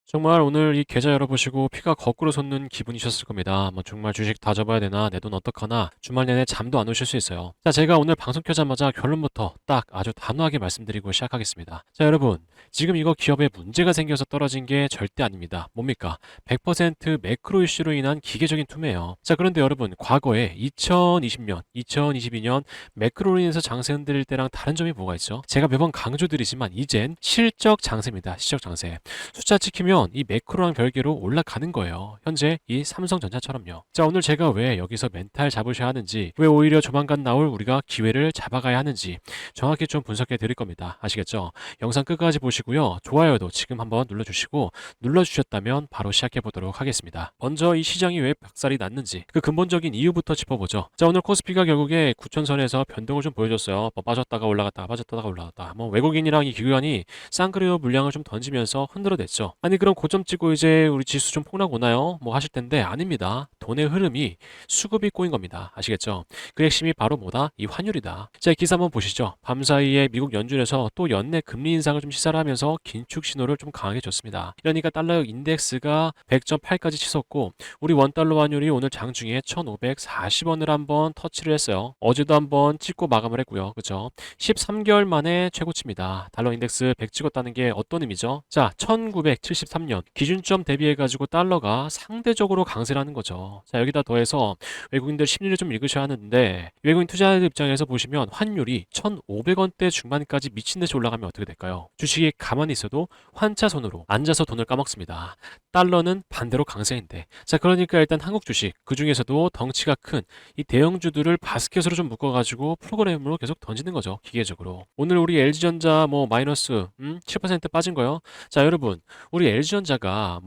정말 오늘 이 계좌 열어보시고 피가 거꾸로 솟는 기분이셨을 겁니다. 정말 주식 다 접어야 되나, 내 돈 어떡하나, 주말 내내 잠도 안 오실 수 있어요. 자, 제가 오늘 방송 켜자마자 결론부터 딱 아주 단호하게 말씀드리고 시작하겠습니다. 자, 여러분, 지금 이거 기업에 문제가 생겨서 떨어진 게 절대 아닙니다. 뭡니까? 100% 매크로 이슈로 인한 기계적인 투매예요. 자, 그런데 여러분, 과거에 2020년, 2022년 매크로로 인해서 장세 흔들릴 때랑 다른 점이 뭐가 있죠? 제가 매번 강조드리지만 이젠 실적 장세입니다. 실적 장세. 숫자 찍히면 이 매크로랑 별개로 올라가는 거예요. 현재 이 삼성전자처럼요. 자, 오늘 제가 왜 여기서 멘탈 잡으셔야 하는지, 왜 오히려 조만간 나올 우리가 기회를 잡아가야 하는지 정확히 좀 분석해 드릴 겁니다. 아시겠죠? 영상 끝까지 보시고요. 좋아요도 지금 한번 눌러주시고, 눌러주셨다면 바로 시작해 보도록 하겠습니다. 먼저 이 시장이 왜 박살이 났는지 그 근본적인 이유부터 짚어보죠. 자, 오늘 코스피가 결국에 9천선에서 변동을 좀 보여줬어요. 빠졌다가 올라갔다가 빠졌다가 올라갔다. 외국인이랑 이 기관이 쌍그레오 물량을 좀 던지면서 흔들어댔죠. 아니 그럼 고점 찍고 이제 우리 지수 좀 폭락 오나요? 하실 텐데 아닙니다. 돈의 흐름이 수급이 꼬인 겁니다. 아시겠죠? 그 핵심이 바로 뭐다? 이 환율이다. 자, 이 기사 한번 보시죠. 밤사이에 미국 연준에서 또 연내 금리 인상을 좀 시사를 하면서 긴축 신호를 좀 강하게 줬습니다. 이러니까 달러 인덱스가 100.8까지 치솟고 우리 원달러 환율이 오늘 장중에 1,540원을 한번 터치를 했어요. 어제도 한번 찍고 마감을 했고요. 그죠? 13개월 만에 최고치입니다. 달러 인덱스 100 찍었다는 게 어떤 의미죠? 자, 1973년 기준점 대비해가지고 달러가 상대적으로 강세라는 거죠. 자, 여기다 더해서 외국인들 심리를 좀 읽으셔야 하는데 외국인 투자자들 입장에서 보시면 환율이 1,500원대 중반까지 미친 듯이 올라가면 어떻게 될까요? 주식이 가만히 있어도 환차손으로 앉아서 돈을 까먹습니다. 달러는 반대로 강세인데. 자, 그러니까 일단 한국 주식 그 중에서도 덩치가 큰 이 대형주들을 바스켓으로 좀 묶어가지고 프로그램으로 계속 던지는 거죠. 기계적으로. 오늘 우리 LG전자 마이너스 7% 빠진 거요. 자, 여러분, 우리 LG전자가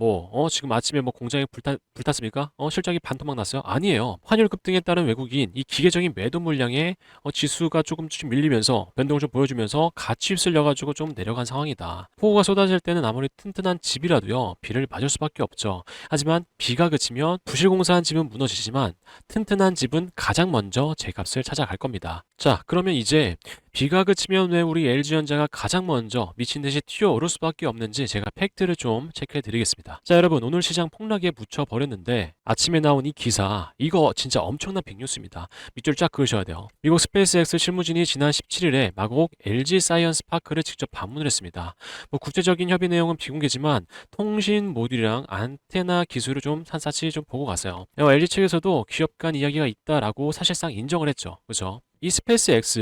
지금 아침에 공장에 불탔습니까? 실적이 반토막 났어요? 아니에요. 환율 급등에 따른 외국인 이 기계적인 매도 물량에 지수가 조금씩 밀리면서 변동을 좀 보여주면서 같이 휩쓸려 가지고 좀 내려간 상황이다. 폭우가 쏟아질 때는 아무리 튼튼한 집이라도요, 비를 맞을 수밖에 없죠. 하지만 비가 그치면 부실공사한 집은 무너지지만 튼튼한 집은 가장 먼저 제 값을 찾아갈 겁니다. 자, 그러면 이제 비가 그치면 왜 우리 LG전자가 가장 먼저 미친 듯이 튀어오를 수밖에 없는지 제가 팩트를 좀 체크해 드리겠습니다. 자, 여러분, 오늘 시장 폭락에 묻혀 버렸는데 아침에 나온 이 기사 이거 진짜 엄청난 빅뉴스입니다. 밑줄 쫙 그으셔야 돼요. 미국 스페이스X 실무진이 지난 17일에 마곡 LG 사이언스 파크를 직접 방문을 했습니다. 국제적인 협의 내용은 비공개지만 통신 모듈이랑 안테나 기술을 좀 샅샅이 좀 보고 갔어요. LG 측에서도 기업 간 이야기가 있다라고 사실상 인정을 했죠. 그죠? 이 스페이스 X,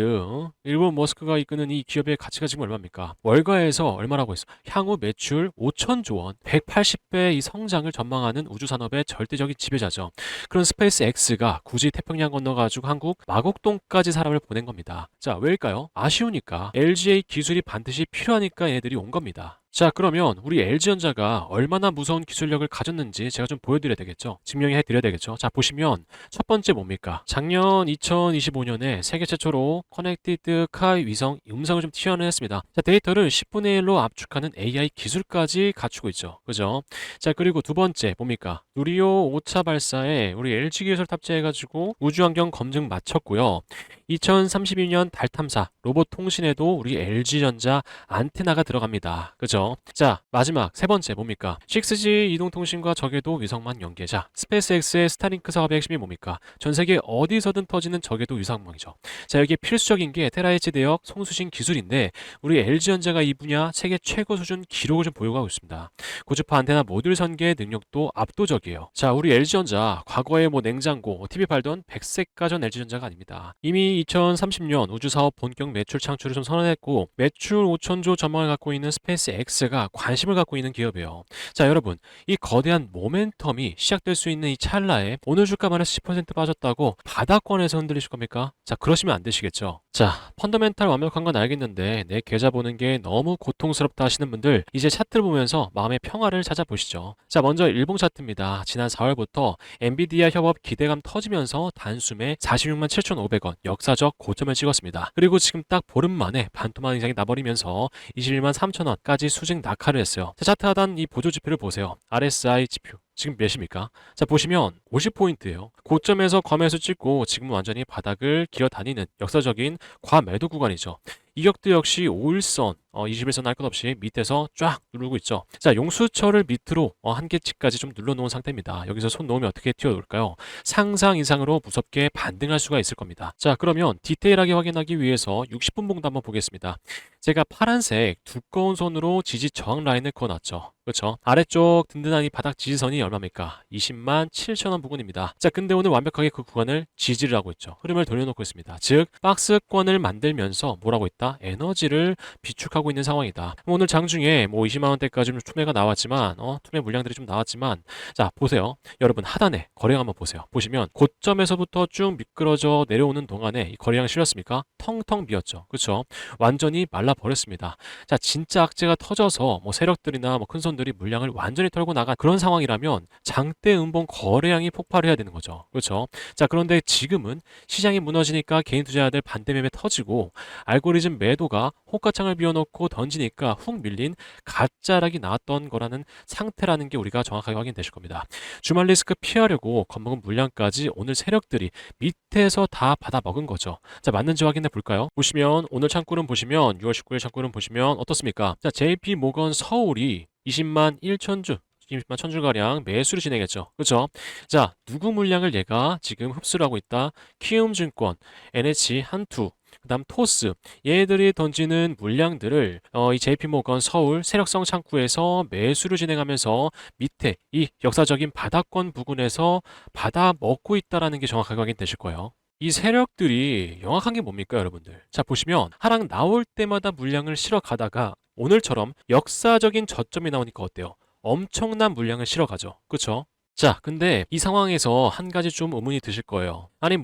일본 머스크가 이끄는 이 기업의 가치가 지금 얼마입니까? 월가에서 얼마라고 했어? 향후 매출 5천조 원, 180배 이 성장을 전망하는 우주산업의 절대적인 지배자죠. 그런 스페이스 X가 굳이 태평양 건너가지고 한국 마곡동까지 사람을 보낸 겁니다. 자, 왜일까요? 아쉬우니까. LG의 기술이 반드시 필요하니까 얘들이 온 겁니다. 자, 그러면 우리 LG전자가 얼마나 무서운 기술력을 가졌는지 제가 좀 보여드려야 되겠죠? 증명해 드려야 되겠죠? 자, 보시면 첫 번째 뭡니까? 작년 2025년에 세계 최초로 커넥티드 카 위성 음성을 좀 튀어냈습니다. 자, 데이터를 10분의 1로 압축하는 AI 기술까지 갖추고 있죠. 그죠? 자, 그리고 두 번째 뭡니까? 누리호 5차 발사에 우리 LG 기술 탑재해가지고 우주환경 검증 마쳤고요. 2032년 달 탐사 로봇 통신에도 우리 LG전자 안테나가 들어갑니다. 그죠? 자, 마지막 세 번째 뭡니까? 6G 이동통신과 저궤도 위성망 연계자 스페이스X의 스타링크 사업의 핵심이 뭡니까? 전 세계 어디서든 터지는 저궤도 위성망이죠. 자, 여기에 필수적인 게 테라헤치 대역 송수신 기술인데 우리 LG전자가 이 분야 세계 최고 수준 기록을 좀 보유하고 있습니다. 고주파 안테나 모듈 선계 능력도 압도적이에요. 자, 우리 LG전자 과거에 냉장고, TV 팔던 백색가 전 LG전자가 아닙니다. 이미 2030년 우주사업 본격 매출 창출을 좀 선언했고 매출 5천조 전망을 갖고 있는 스페이스 X가 관심을 갖고 있는 기업이에요. 자, 여러분, 이 거대한 모멘텀이 시작될 수 있는 이 찰나에 오늘 주가 마이너스 10% 빠졌다고 바닥권에서 흔들리실 겁니까? 자, 그러시면 안 되시겠죠. 자, 펀더멘탈 완벽한 건 알겠는데 내 계좌 보는 게 너무 고통스럽다 하시는 분들 이제 차트를 보면서 마음의 평화를 찾아보시죠. 자, 먼저 일봉 차트입니다. 지난 4월부터 엔비디아 협업 기대감 터지면서 단숨에 46만 7,500원 역사적 고점을 찍었습니다. 그리고 지금 딱 보름 만에 반토막 이상이 나버리면서 21만 3천원까지 수직 낙하를 했어요. 자, 차트 하단 이 보조 지표를 보세요. RSI 지표. 지금 몇입니까? 자, 보시면 50포인트예요. 고점에서 과매수 찍고 지금은 완전히 바닥을 기어 다니는 역사적인 과매도 구간이죠. 이격도 역시 5일선, 21선 할 것 없이 밑에서 쫙 누르고 있죠. 자, 용수철을 밑으로 한계치까지 좀 눌러놓은 상태입니다. 여기서 손 놓으면 어떻게 튀어올까요? 상상 이상으로 무섭게 반등할 수가 있을 겁니다. 자, 그러면 디테일하게 확인하기 위해서 60분 봉도 한번 보겠습니다. 제가 파란색 두꺼운 선으로 지지 저항 라인을 그어놨죠. 그렇죠? 아래쪽 든든한 이 바닥 지지선이 얼마입니까? 20만 7천 원 부근입니다. 자, 근데 오늘 완벽하게 그 구간을 지지를 하고 있죠. 흐름을 돌려놓고 있습니다. 즉, 박스권을 만들면서 뭐라고 있다? 에너지를 비축하고 있는 상황이다. 오늘 장중에 뭐 20만 원대까지 좀 투매가 나왔지만, 투매 물량들이 좀 나왔지만, 자, 보세요. 여러분 하단에 거래량 한번 보세요. 보시면 고점에서부터 쭉 미끄러져 내려오는 동안에 이 거래량 실렸습니까? 텅텅 비었죠. 그렇죠? 완전히 말라버렸습니다. 자, 진짜 악재가 터져서 뭐 세력들이나 뭐 큰 손들이 물량을 완전히 털고 나간 그런 상황이라면 장대 음봉 거래량이 폭발해야 되는 거죠. 그렇죠? 자, 그런데 지금은 시장이 무너지니까 개인 투자자들 반대 매매 터지고 알고리즘 매도가 호가창을 비워놓고 던지니까 훅 밀린 가짜락이 나왔던 거라는 상태라는 게 우리가 정확하게 확인되실 겁니다. 주말 리스크 피하려고 겁먹은 물량까지 오늘 세력들이 밑에서 다 받아 먹은 거죠. 자, 맞는지 확인해 볼까요? 보시면 오늘 창구는 보시면 6월 19일 창구는 보시면 어떻습니까? 자, JP 모건 서울이 20만 1천주 20만 천주가량 매수를 진행했죠. 그렇죠? 자, 누구 물량을 얘가 지금 흡수를 하고 있다? 키움증권, NH 한투, 그다음 토스 얘들이 던지는 물량들을 이 JP모건 서울 세력성 창구에서 매수를 진행하면서 밑에 이 역사적인 바닥권 부근에서 받아 먹고 있다라는 게 정확하게 확인되실 거예요. 이 세력들이 영악한 게 뭡니까, 여러분들? 자, 보시면 하락 나올 때마다 물량을 실어 가다가 오늘처럼 역사적인 저점이 나오니까 어때요? 엄청난 물량을 실어 가죠. 그렇죠? 자, 근데 이 상황에서 한 가지 좀 의문이 드실 거예요. 아니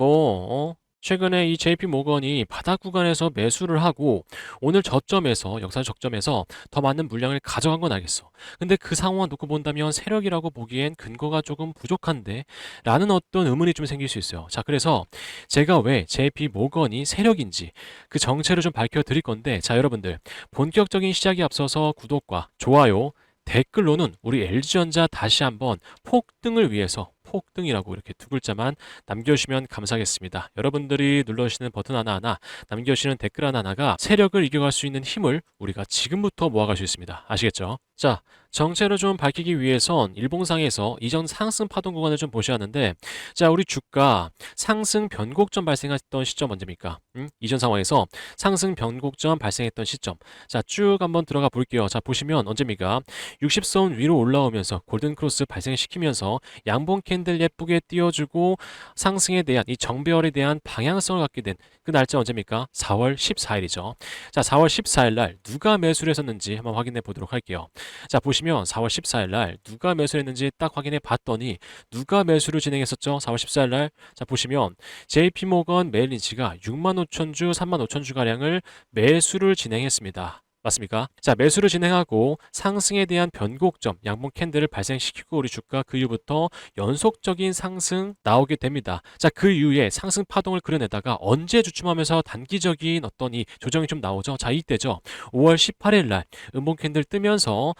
최근에 이 JP 모건이 바닥 구간에서 매수를 하고 오늘 저점에서 역사적 저점에서 더 많은 물량을 가져간 건 알겠어. 근데 그 상황을 놓고 본다면 세력이라고 보기엔 근거가 조금 부족한데 라는 어떤 의문이 좀 생길 수 있어요. 자, 그래서 제가 왜 JP 모건이 세력인지 그 정체를 좀 밝혀드릴 건데, 자, 여러분들 본격적인 시작에 앞서서 구독과 좋아요 댓글로는 우리 LG전자 다시 한번 폭등을 위해서 폭등이라고 이렇게 두 글자만 남겨주시면 감사하겠습니다. 여러분들이 눌러주시는 버튼 하나하나, 남겨주시는 댓글 하나하나가 세력을 이겨갈 수 있는 힘을 우리가 지금부터 모아갈 수 있습니다. 아시겠죠? 자, 정체를 좀 밝히기 위해선 일봉상에서 이전 상승 파동 구간을 좀 보셔야 하는데, 자, 우리 주가 상승 변곡점 발생했던 시점 언제입니까? 이전 상황에서 상승 변곡점 발생했던 시점. 자, 쭉 한번 들어가 볼게요. 자, 보시면 언제입니까? 60선 위로 올라오면서 골든 크로스 발생시키면서 양봉 캔들 예쁘게 띄워주고 상승에 대한 이 정배열에 대한 방향성을 갖게 된 그 날짜 언제입니까? 4월 14일이죠. 자, 4월 14일 날 누가 매수를 했었는지 한번 확인해 보도록 할게요. 자, 보시면 4월 14일 날 누가 매수를 했는지 딱 확인해 봤더니 누가 매수를 진행했었죠? 4월 14일 날. 자, 보시면 JP모건 메릴린치가 6만 5천 주, 3만 5천 주 가량을 매수를 진행했습니다. 맞습니까? 자, 매수를 진행하고 상승에 대한 변곡점, 양봉 캔들을 발생시키고 우리 주가 그 이후부터 연속적인 상승 나오게 됩니다. 자, 그 이후에 상승 파동을 그려내다가 언제 주춤하면서 단기적인 어떤 이 조정이 좀 나오죠. 자, 이때죠. 5월 18일 날 음봉 캔들 뜨면서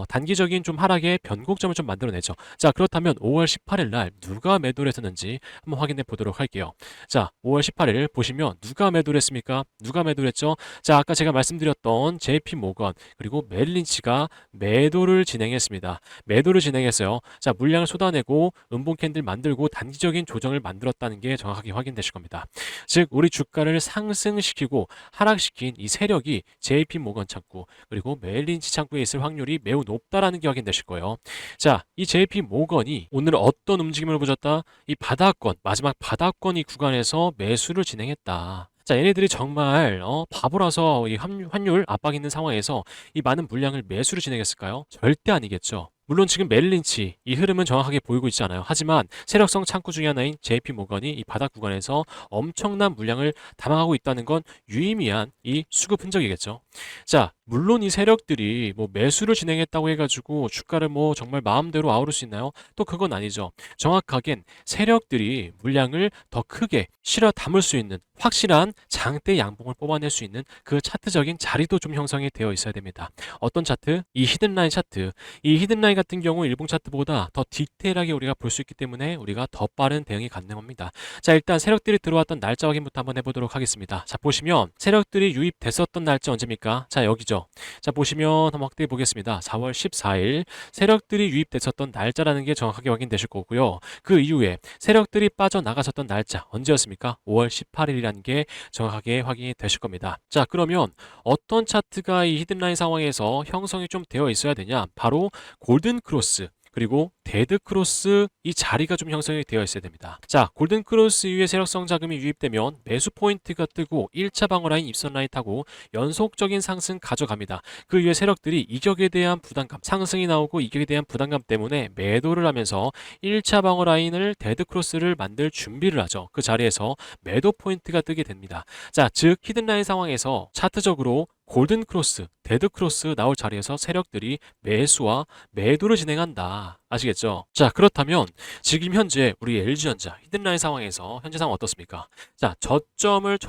단기적인 좀 하락의 변곡점을 좀 만들어내죠. 자, 그렇다면 5월 18일 날 누가 매도를 했었는지 한번 확인해 보도록 할게요. 자, 5월 18일 보시면 누가 매도를 했습니까? 누가 매도를 했죠? 자, 아까 제가 말씀드렸던 JP 모건 그리고 메릴린치가 매도를 진행했습니다. 매도를 진행했어요. 자, 물량을 쏟아내고 음봉 캔들 만들고 단기적인 조정을 만들었다는 게 정확하게 확인되실 겁니다. 즉, 우리 주가를 상승시키고 하락시킨 이 세력이 JP 모건 창구 그리고 메릴린치 창구에 있을 확률이 매우 높다라는 게 확인되실 거예요. 자, 이 JP 모건이 오늘 어떤 움직임을 보였다? 이 바닥권, 마지막 바닥권 이 구간에서 매수를 진행했다. 자, 얘네들이 정말 바보라서 이 환율 압박 있는 상황에서 이 많은 물량을 매수를 진행했을까요? 절대 아니겠죠. 물론 지금 메릴린치 이 흐름은 정확하게 보이고 있잖아요. 하지만 세력성 창구 중에 하나인 JP모건이 이 바닥 구간에서 엄청난 물량을 담아가고 있다는 건 유의미한 이 수급 흔적이겠죠. 자, 물론 이 세력들이 뭐 매수를 진행했다고 해가지고 주가를 뭐 정말 마음대로 아우를 수 있나요? 또 그건 아니죠. 정확하겐 세력들이 물량을 더 크게 실어 담을 수 있는 확실한 장대 양봉을 뽑아낼 수 있는 그 차트적인 자리도 좀 형성이 되어 있어야 됩니다. 어떤 차트? 이 히든라인 차트. 이 히든라인 같은 경우 일봉 차트보다 더 디테일하게 우리가 볼 수 있기 때문에 우리가 더 빠른 대응이 가능합니다. 자, 일단 세력들이 들어왔던 날짜 확인부터 한번 해보도록 하겠습니다. 자, 보시면 세력들이 유입됐었던 날짜 언제입니까? 자, 여기죠. 자, 보시면 한번 확대해 보겠습니다. 4월 14일 세력들이 유입됐었던 날짜라는 게 정확하게 확인되실 거고요. 그 이후에 세력들이 빠져나갔었던 날짜 언제였습니까? 5월 18일이라는 게 정확하게 확인이 되실 겁니다. 자, 그러면 어떤 차트가 이 히든라인 상황에서 형성이 좀 되어 있어야 되냐? 바로 골든 크로스 그리고 데드 크로스 이 자리가 좀 형성이 되어 있어야 됩니다. 자, 골든 크로스 이후에 세력성 자금이 유입되면 매수 포인트가 뜨고 1차 방어 라인 입선 라인 타고 연속적인 상승 가져갑니다. 그 이후에 세력들이 이격에 대한 부담감, 상승이 나오고 이격에 대한 부담감 때문에 매도를 하면서 1차 방어 라인을 데드 크로스를 만들 준비를 하죠. 그 자리에서 매도 포인트가 뜨게 됩니다. 자, 즉 히든 라인 상황에서 차트적으로 골든 크로스, 데드 크로스 나올 자리에서 세력들이 매수와 매도를 진행한다. 아시겠죠? 자, 그렇다면 지금 현재 우리 LG전자 히든라인 상황에서 현재 상황 어떻습니까? 자, 전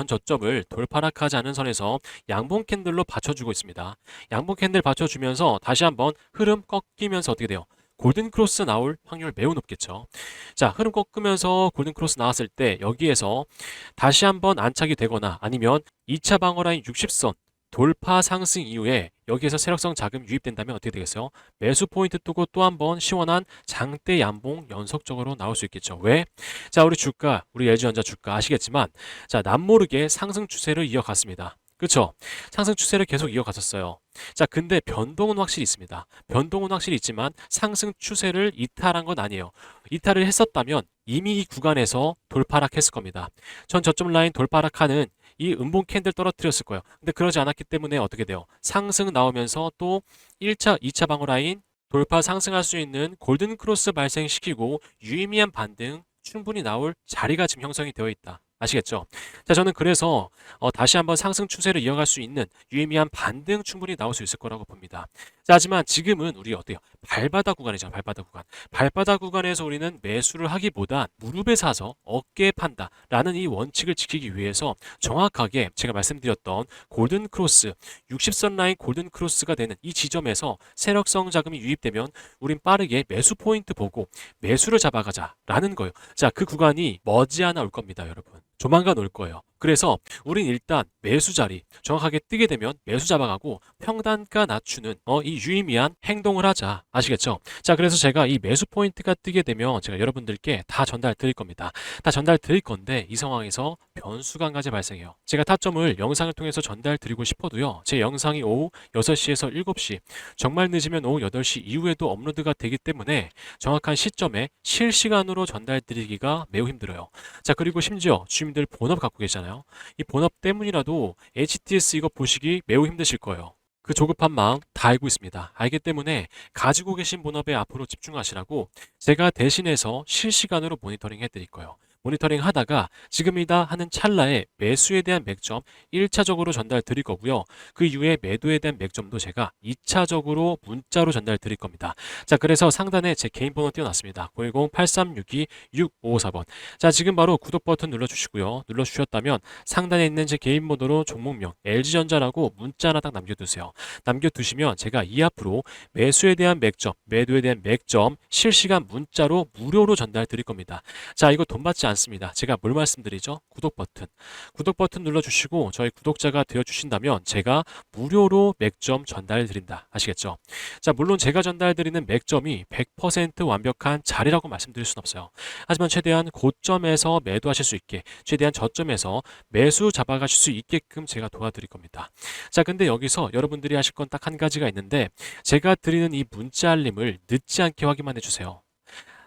저점을 돌파락하지 않은 선에서 양봉 캔들로 받쳐주고 있습니다. 양봉 캔들 받쳐주면서 다시 한번 흐름 꺾이면서 어떻게 돼요? 골든 크로스 나올 확률 매우 높겠죠. 자, 흐름 꺾으면서 골든 크로스 나왔을 때 여기에서 다시 한번 안착이 되거나 아니면 2차 방어 라인 60선 돌파 상승 이후에 여기에서 세력성 자금 유입된다면 어떻게 되겠어요? 매수 포인트 뜨고 또 한 번 시원한 장대 양봉 연속적으로 나올 수 있겠죠. 왜? 자, 우리 주가, 우리 LG전자 주가 아시겠지만 자, 남모르게 상승 추세를 이어갔습니다. 그렇죠? 상승 추세를 계속 이어갔었어요. 자, 근데 변동은 확실히 있습니다. 변동은 확실히 있지만 상승 추세를 이탈한 건 아니에요. 이탈을 했었다면 이미 이 구간에서 돌파락했을 겁니다. 전 저점 라인 돌파락하는 이 음봉 캔들 떨어뜨렸을 거예요. 근데 그러지 않았기 때문에 어떻게 돼요? 상승 나오면서 또 1차, 2차 방어 라인 돌파 상승할 수 있는 골든 크로스 발생시키고 유의미한 반등 충분히 나올 자리가 지금 형성이 되어 있다. 아시겠죠? 자, 저는 그래서 다시 한번 상승 추세를 이어갈 수 있는 유의미한 반등 충분히 나올 수 있을 거라고 봅니다. 자, 하지만 지금은 우리 어때요? 발바닥 구간이죠. 발바닥 구간. 발바닥 구간에서 우리는 매수를 하기보다 무릎에 사서 어깨에 판다라는 이 원칙을 지키기 위해서 정확하게 제가 말씀드렸던 골든 크로스, 60선 라인 골든 크로스가 되는 이 지점에서 세력성 자금이 유입되면 우린 빠르게 매수 포인트 보고 매수를 잡아가자라는 거예요. 자, 그 구간이 머지않아 올 겁니다, 여러분. 조만간 올 거예요. 그래서 우린 일단 매수 자리 정확하게 뜨게 되면 매수 잡아가고 평단가 낮추는 이 유의미한 행동을 하자. 아시겠죠? 자, 그래서 제가 이 매수 포인트가 뜨게 되면 제가 여러분들께 다 전달 드릴 겁니다. 다 전달 드릴 건데 이 상황에서 변수가 한 가지 발생해요. 제가 타점을 영상을 통해서 전달 드리고 싶어도요. 제 영상이 오후 6시에서 7시 정말 늦으면 오후 8시 이후에도 업로드가 되기 때문에 정확한 시점에 실시간으로 전달 드리기가 매우 힘들어요. 자, 그리고 심지어 주민들 본업 갖고 계시잖아요. 이 본업 때문이라도 HTS 이거 보시기 매우 힘드실 거예요. 그 조급한 마음 다 알고 있습니다. 알기 때문에 가지고 계신 본업에 앞으로 집중하시라고 제가 대신해서 실시간으로 모니터링 해드릴 거예요. 모니터링 하다가 지금이다 하는 찰나에 매수에 대한 맥점 1차적으로 전달 드릴 거고요. 그 이후에 매도에 대한 맥점도 제가 2차적으로 문자로 전달 드릴 겁니다. 자, 그래서 상단에 제 개인 번호 띄워놨습니다. 010-8362-6554번. 자, 지금 바로 구독 버튼 눌러주시고요. 눌러주셨다면 상단에 있는 제 개인 번호로 종목명 LG전자라고 문자 하나 딱 남겨두세요. 남겨두시면 제가 이 앞으로 매수에 대한 맥점, 매도에 대한 맥점 실시간 문자로 무료로 전달 드릴 겁니다. 자, 이거 돈 받지 않습니다. 제가 뭘 말씀드리죠? 구독 버튼. 구독 버튼 눌러주시고 저희 구독자가 되어주신다면 제가 무료로 맥점 전달 드린다. 아시겠죠? 자, 물론 제가 전달 드리는 맥점이 100% 완벽한 자리라고 말씀드릴 수는 없어요. 하지만 최대한 고점에서 매도하실 수 있게, 최대한 저점에서 매수 잡아가실 수 있게끔 제가 도와드릴 겁니다. 자, 근데 여기서 여러분들이 하실 건 딱 한 가지가 있는데 제가 드리는 이 문자 알림을 늦지 않게 확인만 해주세요.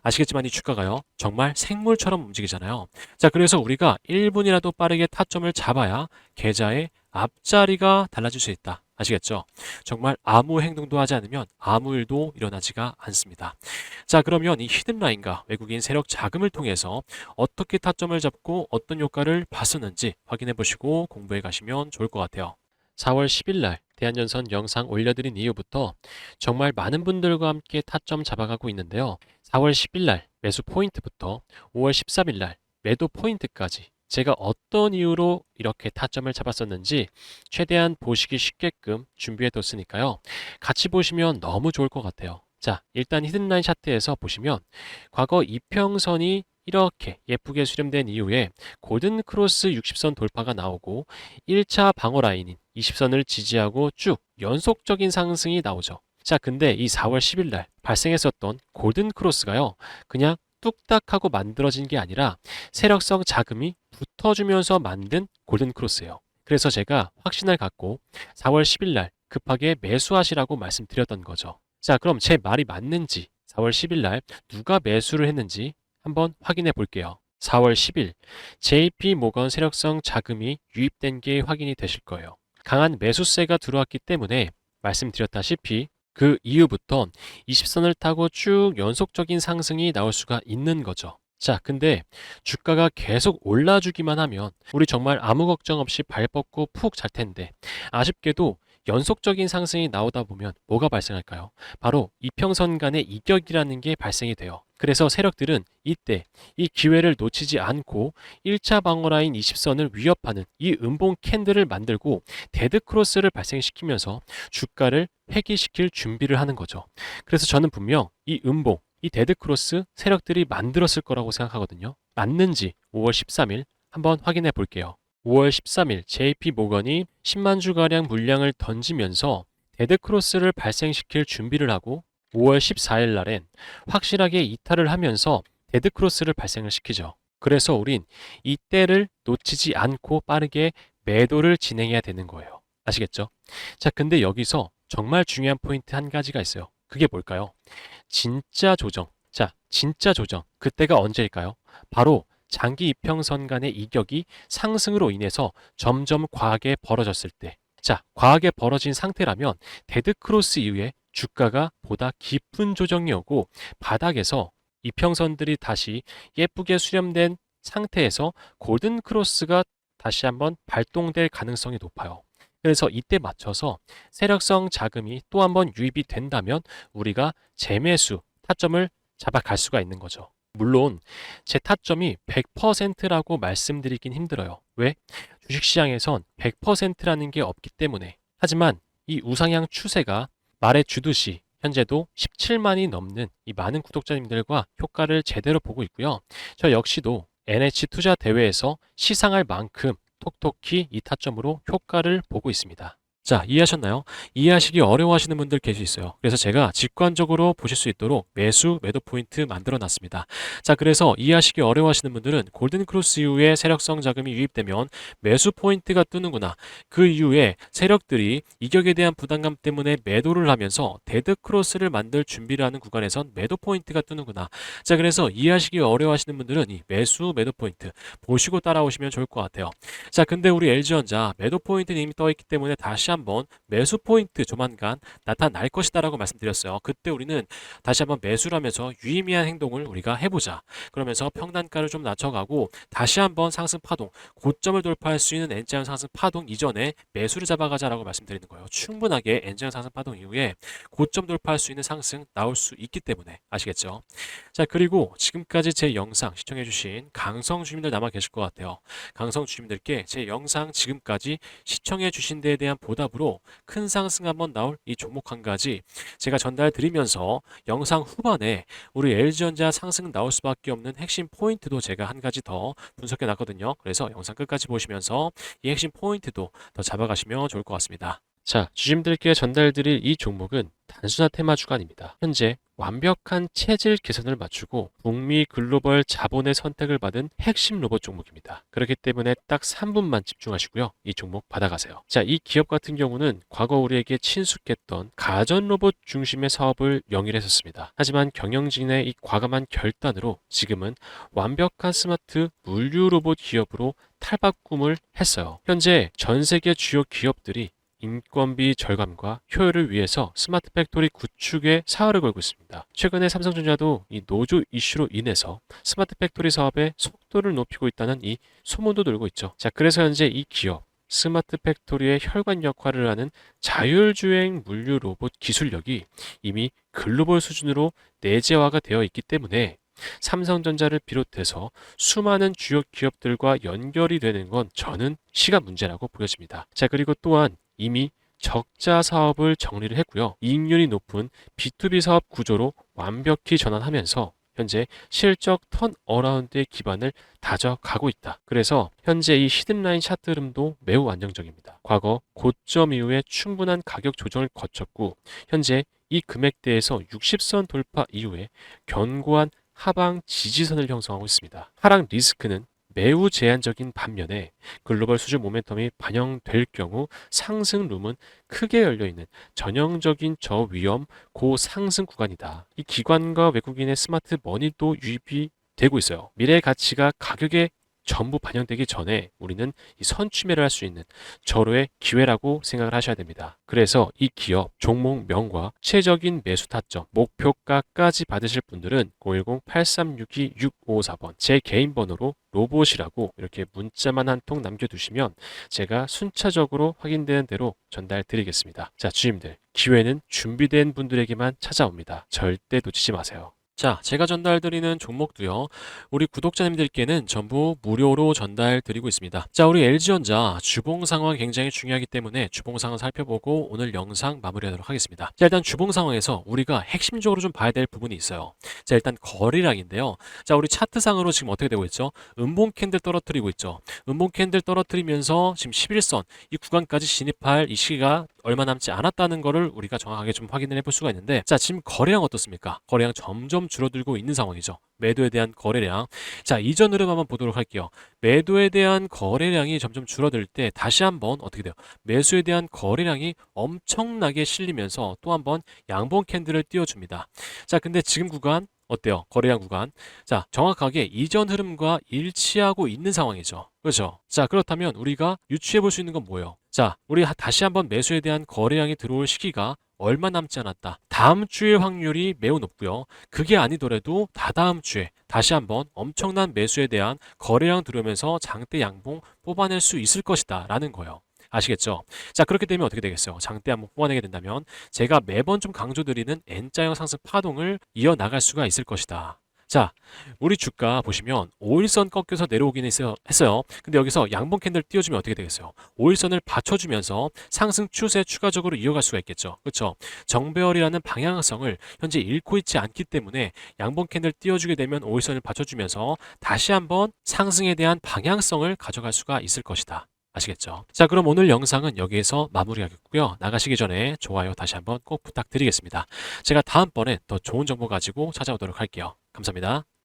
아시겠지만 이 주가가요 정말 생물처럼 움직이잖아요. 자, 그래서 우리가 1분이라도 빠르게 타점을 잡아야 계좌의 앞자리가 달라질 수 있다. 아시겠죠? 정말 아무 행동도 하지 않으면 아무 일도 일어나지가 않습니다. 자, 그러면 이 히든라인과 외국인 세력 자금을 통해서 어떻게 타점을 잡고 어떤 효과를 봤었는지 확인해 보시고 공부해 가시면 좋을 것 같아요. 4월 10일 날 대한전선 영상 올려드린 이후부터 정말 많은 분들과 함께 타점 잡아가고 있는데요. 4월 10일 날 매수 포인트부터 5월 13일 날 매도 포인트까지 제가 어떤 이유로 이렇게 타점을 잡았었는지 최대한 보시기 쉽게끔 준비해 뒀으니까요. 같이 보시면 너무 좋을 것 같아요. 자, 일단 히든라인 차트에서 보시면 과거 이평선이 이렇게 예쁘게 수렴된 이후에 골든 크로스 60선 돌파가 나오고 1차 방어 라인인 20선을 지지하고 쭉 연속적인 상승이 나오죠. 자, 근데 이 4월 10일 날 발생했었던 골든 크로스가요. 그냥 뚝딱 하고 만들어진 게 아니라 세력성 자금이 붙어주면서 만든 골든 크로스예요. 그래서 제가 확신을 갖고 4월 10일 날 급하게 매수하시라고 말씀드렸던 거죠. 자, 그럼 제 말이 맞는지 4월 10일 날 누가 매수를 했는지 한번 확인해 볼게요. 4월 10일 JP 모건 세력성 자금이 유입된 게 확인이 되실 거예요. 강한 매수세가 들어왔기 때문에 말씀드렸다시피 그 이후부터 20선을 타고 쭉 연속적인 상승이 나올 수가 있는 거죠. 자, 근데 주가가 계속 올라주기만 하면 우리 정말 아무 걱정 없이 발 뻗고 푹 잘 텐데 아쉽게도 연속적인 상승이 나오다 보면 뭐가 발생할까요? 바로 이평선 간의 이격이라는 게 발생이 돼요. 그래서 세력들은 이때 이 기회를 놓치지 않고 1차 방어라인 20선을 위협하는 이 음봉 캔들을 만들고 데드크로스를 발생시키면서 주가를 회귀시킬 준비를 하는 거죠. 그래서 저는 분명 이 음봉, 이 데드크로스 세력들이 만들었을 거라고 생각하거든요. 맞는지 5월 13일 한번 확인해 볼게요. 5월 13일 JP 모건이 10만 주가량 물량을 던지면서 데드크로스를 발생시킬 준비를 하고 5월 14일 날엔 확실하게 이탈을 하면서 데드크로스를 발생을 시키죠. 그래서 우린 이때를 놓치지 않고 빠르게 매도를 진행해야 되는 거예요. 아시겠죠? 자, 근데 여기서 정말 중요한 포인트 한 가지가 있어요. 그게 뭘까요? 진짜 조정. 자, 진짜 조정. 그때가 언제일까요? 바로 장기 이평선 간의 이격이 상승으로 인해서 점점 과하게 벌어졌을 때. 자, 과하게 벌어진 상태라면 데드크로스 이후에 주가가 보다 깊은 조정이 오고 바닥에서 이평선들이 다시 예쁘게 수렴된 상태에서 골든 크로스가 다시 한번 발동될 가능성이 높아요. 그래서 이때 맞춰서 세력성 자금이 또 한번 유입이 된다면 우리가 재매수 타점을 잡아갈 수가 있는 거죠. 물론 제 타점이 100%라고 말씀드리긴 힘들어요. 왜? 주식시장에선 100%라는 게 없기 때문에. 하지만 이 우상향 추세가 말해 주듯이 현재도 17만이 넘는 이 많은 구독자님들과 효과를 제대로 보고 있고요. 저 역시도 NH 투자 대회에서 시상할 만큼 톡톡히 이 타점으로 효과를 보고 있습니다. 자, 이해하셨나요? 이해하시기 어려워하시는 분들 계실 수 있어요. 그래서 제가 직관적으로 보실 수 있도록 매수, 매도 포인트 만들어 놨습니다. 자, 그래서 이해하시기 어려워하시는 분들은 골든 크로스 이후에 세력성 자금이 유입되면 매수 포인트가 뜨는구나. 그 이후에 세력들이 이격에 대한 부담감 때문에 매도를 하면서 데드 크로스를 만들 준비를 하는 구간에선 매도 포인트가 뜨는구나. 자, 그래서 이해하시기 어려워하시는 분들은 이 매수, 매도 포인트 보시고 따라오시면 좋을 것 같아요. 자, 근데 우리 LG전자 매도 포인트는 이미 떠있기 때문에 다시 한번 매수 포인트 조만간 나타날 것이다 라고 말씀드렸어요. 그때 우리는 다시 한번 매수를 하면서 유의미한 행동을 우리가 해보자. 그러면서 평단가를 좀 낮춰가고 다시 한번 상승 파동, 고점을 돌파할 수 있는 N자형 상승 파동 이전에 매수를 잡아가자라고 말씀드리는 거예요. 충분하게 N자형 상승 파동 이후에 고점 돌파할 수 있는 상승 나올 수 있기 때문에 아시겠죠? 자, 그리고 지금까지 제 영상 시청해주신 강성 주민들 남아 계실 것 같아요. 강성 주민들께 제 영상 지금까지 시청해주신 데에 대한 보답으로 큰 상승 한번 나올 이 종목 한 가지 제가 전달 드리면서 영상 후반에 우리 LG전자 상승 나올 수밖에 없는 핵심 포인트도 제가 한 가지 더 분석해 놨거든요. 그래서 영상 끝까지 보시면서 이 핵심 포인트도 더 잡아가시면 좋을 것 같습니다. 자, 주주님들께 전달드릴 이 종목은 단순한 테마 주간입니다. 현재 완벽한 체질 개선을 맞추고 북미 글로벌 자본의 선택을 받은 핵심 로봇 종목입니다. 그렇기 때문에 딱 3분만 집중하시고요. 이 종목 받아가세요. 자, 이 기업 같은 경우는 과거 우리에게 친숙했던 가전 로봇 중심의 사업을 영위했었습니다. 하지만 경영진의 이 과감한 결단으로 지금은 완벽한 스마트 물류 로봇 기업으로 탈바꿈을 했어요. 현재 전 세계 주요 기업들이 인건비 절감과 효율을 위해서 스마트 팩토리 구축에 사활을 걸고 있습니다. 최근에 삼성전자도 이 노조 이슈로 인해서 스마트 팩토리 사업의 속도를 높이고 있다는 이 소문도 돌고 있죠. 자, 그래서 현재 이 기업 스마트 팩토리의 혈관 역할을 하는 자율주행 물류 로봇 기술력이 이미 글로벌 수준으로 내재화가 되어 있기 때문에 삼성전자를 비롯해서 수많은 주요 기업들과 연결이 되는 건 저는 시간 문제라고 보여집니다. 자, 그리고 또한 이미 적자 사업을 정리를 했고요. 이익률이 높은 B2B 사업 구조로 완벽히 전환하면서 현재 실적 턴어라운드의 기반을 다져가고 있다. 그래서 현재 이 히든라인 차트 흐름도 매우 안정적입니다. 과거 고점 이후에 충분한 가격 조정을 거쳤고 현재 이 금액대에서 60선 돌파 이후에 견고한 하방 지지선을 형성하고 있습니다. 하락 리스크는 매우 제한적인 반면에 글로벌 수준 모멘텀이 반영될 경우 상승 룸은 크게 열려있는 전형적인 저위험 고상승 구간이다. 이 기관과 외국인의 스마트 머니도 유입이 되고 있어요. 미래의 가치가 가격에 전부 반영되기 전에 우리는 이 선취매를 할 수 있는 절호의 기회라고 생각을 하셔야 됩니다. 그래서 이 기업 종목명과 최적인 매수 타점, 목표가까지 받으실 분들은 010-8362-6554번 제 개인 번호로 로봇이라고 이렇게 문자만 한 통 남겨두시면 제가 순차적으로 확인되는 대로 전달 드리겠습니다. 자, 주님들, 기회는 준비된 분들에게만 찾아옵니다. 절대 놓치지 마세요. 자, 제가 전달드리는 종목도요, 우리 구독자님들께는 전부 무료로 전달드리고 있습니다. 자, 우리 LG전자 주봉 상황 굉장히 중요하기 때문에 주봉 상황 살펴보고 오늘 영상 마무리하도록 하겠습니다. 자, 일단 주봉 상황에서 우리가 핵심적으로 좀 봐야 될 부분이 있어요. 자, 일단 거래량인데요. 자, 우리 차트상으로 지금 어떻게 되고 있죠? 음봉 캔들 떨어뜨리고 있죠. 음봉 캔들 떨어뜨리면서 지금 11선 이 구간까지 진입할 이 시기가 얼마 남지 않았다는 거를 우리가 정확하게 좀 확인을 해볼 수가 있는데, 자, 지금 거래량 어떻습니까? 거래량 점점 줄어들고 있는 상황이죠. 매도에 대한 거래량. 자, 이전 흐름 한번 보도록 할게요. 매도에 대한 거래량이 점점 줄어들 때 다시 한번 어떻게 돼요? 매수에 대한 거래량이 엄청나게 실리면서 또 한번 양봉 캔들을 띄워줍니다. 자, 근데 지금 구간 어때요? 거래량 구간. 자, 정확하게 이전 흐름과 일치하고 있는 상황이죠. 그렇죠? 자, 그렇다면 우리가 유추해 볼 수 있는 건 뭐예요? 자, 우리 다시 한번 매수에 대한 거래량이 들어올 시기가 얼마 남지 않았다. 다음 주의 확률이 매우 높고요. 그게 아니더라도 다다음 주에 다시 한번 엄청난 매수에 대한 거래량 들어오면서 장대 양봉 뽑아낼 수 있을 것이다 라는 거예요. 아시겠죠? 자, 그렇게 되면 어떻게 되겠어요? 장대 한번 뽑아내게 된다면 제가 매번 좀 강조드리는 N자형 상승 파동을 이어나갈 수가 있을 것이다. 자, 우리 주가 보시면 5일선 꺾여서 내려오긴 했어요. 근데 여기서 양봉 캔들 띄워주면 어떻게 되겠어요? 5일선을 받쳐주면서 상승 추세 추가적으로 이어갈 수가 있겠죠. 그렇죠? 정배열이라는 방향성을 현재 잃고 있지 않기 때문에 양봉 캔들 띄워주게 되면 5일선을 받쳐주면서 다시 한번 상승에 대한 방향성을 가져갈 수가 있을 것이다. 아시겠죠? 자, 그럼 오늘 영상은 여기에서 마무리하겠고요. 나가시기 전에 좋아요 다시 한번 꼭 부탁드리겠습니다. 제가 다음번에 더 좋은 정보 가지고 찾아오도록 할게요. 감사합니다.